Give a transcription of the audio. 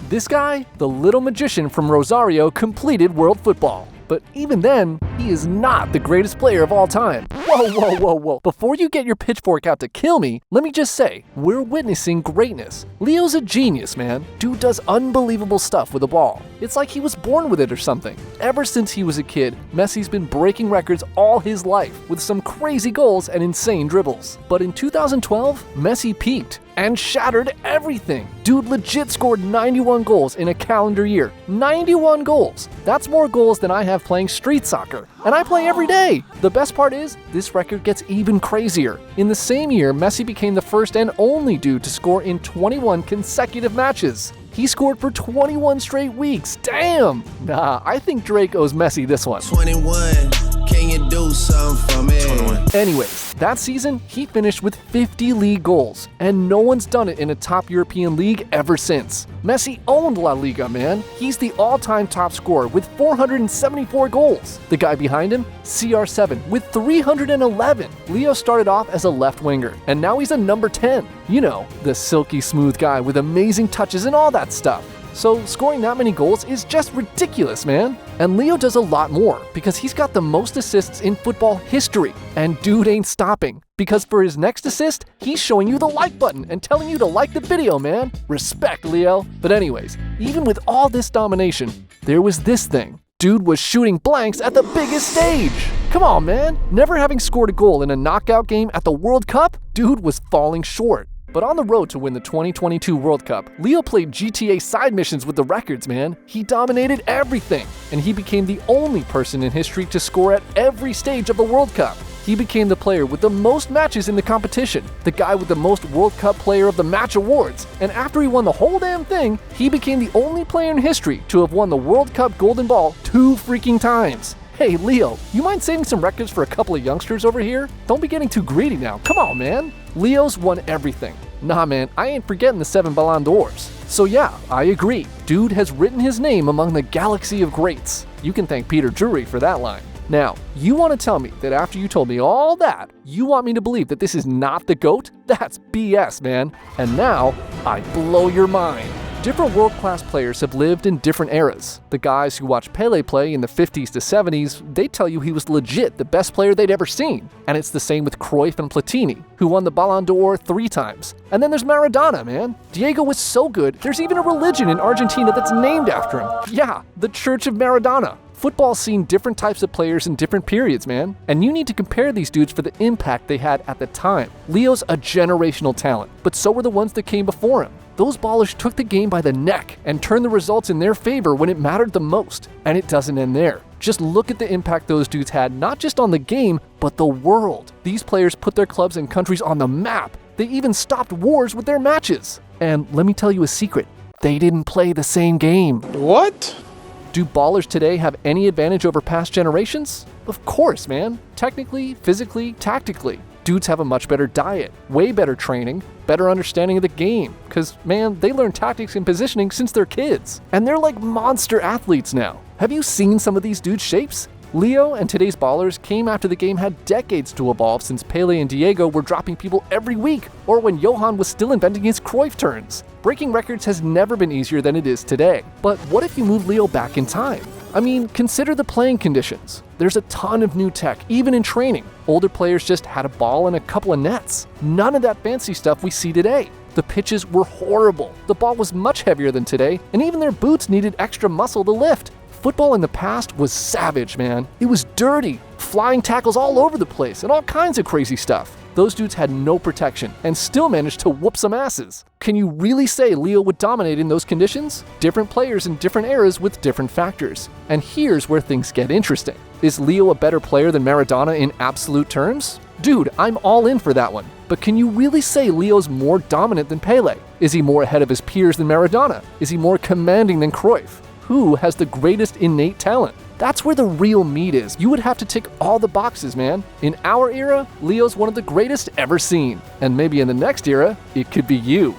This guy, the little magician from Rosario, completed world football. But even then, he is not the greatest player of all time. Whoa. Before you get your pitchfork out to kill me, let me just say, we're witnessing greatness. Leo's a genius, man. Dude does unbelievable stuff with the ball. It's like he was born with it or something. Ever since he was a kid, Messi's been breaking records all his life with some crazy goals and insane dribbles. But in 2012, Messi peaked and shattered everything. Dude legit scored 91 goals in a calendar year. 91 goals! That's more goals than I have playing street soccer. And I play every day! The best part is, this record gets even crazier. In the same year, Messi became the first and only dude to score in 21 consecutive matches. He scored for 21 straight weeks. Damn! Nah, I think Drake owes Messi this one. 21, can you do something for me? 21. Anyways, that season, he finished with 50 league goals, and no one's done it in a top European league ever since. Messi owned La Liga, man. He's the all-time top scorer with 474 goals. The guy behind him, CR7, with 311. Leo started off as a left winger, and now he's a number 10. You know, the silky smooth guy with amazing touches and all that stuff. So scoring that many goals is just ridiculous, man. And Leo does a lot more because he's got the most assists in football history. And dude ain't stopping, because for his next assist, he's showing you the like button and telling you to like the video, man. Respect, Leo. But anyways, even with all this domination, there was this thing. Dude was shooting blanks at the biggest stage. Come on, man. Never having scored a goal in a knockout game at the World Cup, dude was falling short. But on the road to win the 2022 World Cup, Leo played GTA side missions with the records, man. He dominated everything, and he became the only person in history to score at every stage of the World Cup. He became the player with the most matches in the competition, the guy with the most World Cup Player of the Match awards, and after he won the whole damn thing, he became the only player in history to have won the World Cup Golden Ball 2 freaking times. Hey, Leo, you mind saving some records for a couple of youngsters over here? Don't be getting too greedy now. Come on, man. Leo's won everything. Nah, man, I ain't forgetting the 7 Ballon d'Ors. So yeah, I agree. Dude has written his name among the galaxy of greats. You can thank Peter Drury for that line. Now, you want to tell me that after you told me all that, you want me to believe that this is not the GOAT? That's BS, man. And now, I blow your mind. Different world-class players have lived in different eras. The guys who watch Pele play in the 50s to 70s, they tell you he was legit the best player they'd ever seen. And it's the same with Cruyff and Platini, who won the Ballon d'Or 3 times. And then there's Maradona, man. Diego was so good, there's even a religion in Argentina that's named after him. Yeah, the Church of Maradona. Football's seen different types of players in different periods, man. And you need to compare these dudes for the impact they had at the time. Leo's a generational talent, but so were the ones that came before him. Those ballers took the game by the neck and turned the results in their favor when it mattered the most. And it doesn't end there. Just look at the impact those dudes had, not just on the game, but the world. These players put their clubs and countries on the map. They even stopped wars with their matches. And let me tell you a secret. They didn't play the same game. What? Do ballers today have any advantage over past generations? Of course, man. Technically, physically, tactically. Dudes have a much better diet, way better training, better understanding of the game. Because, man, they learn tactics and positioning since they're kids. And they're like monster athletes now. Have you seen some of these dudes' shapes? Leo and today's ballers came after the game had decades to evolve, since Pele and Diego were dropping people every week, or when Johan was still inventing his Cruyff turns. Breaking records has never been easier than it is today. But what if you move Leo back in time? I mean, consider the playing conditions. There's a ton of new tech, even in training. Older players just had a ball and a couple of nets. None of that fancy stuff we see today. The pitches were horrible. The ball was much heavier than today, and even their boots needed extra muscle to lift. Football in the past was savage, man. It was dirty, flying tackles all over the place, and all kinds of crazy stuff. Those dudes had no protection and still managed to whoop some asses. Can you really say Leo would dominate in those conditions? Different players in different eras with different factors. And here's where things get interesting. Is Leo a better player than Maradona in absolute terms? Dude, I'm all in for that one. But can you really say Leo's more dominant than Pele? Is he more ahead of his peers than Maradona? Is he more commanding than Cruyff? Who has the greatest innate talent? That's where the real meat is. You would have to tick all the boxes, man. In our era, Leo's one of the greatest ever seen. And maybe in the next era, it could be you.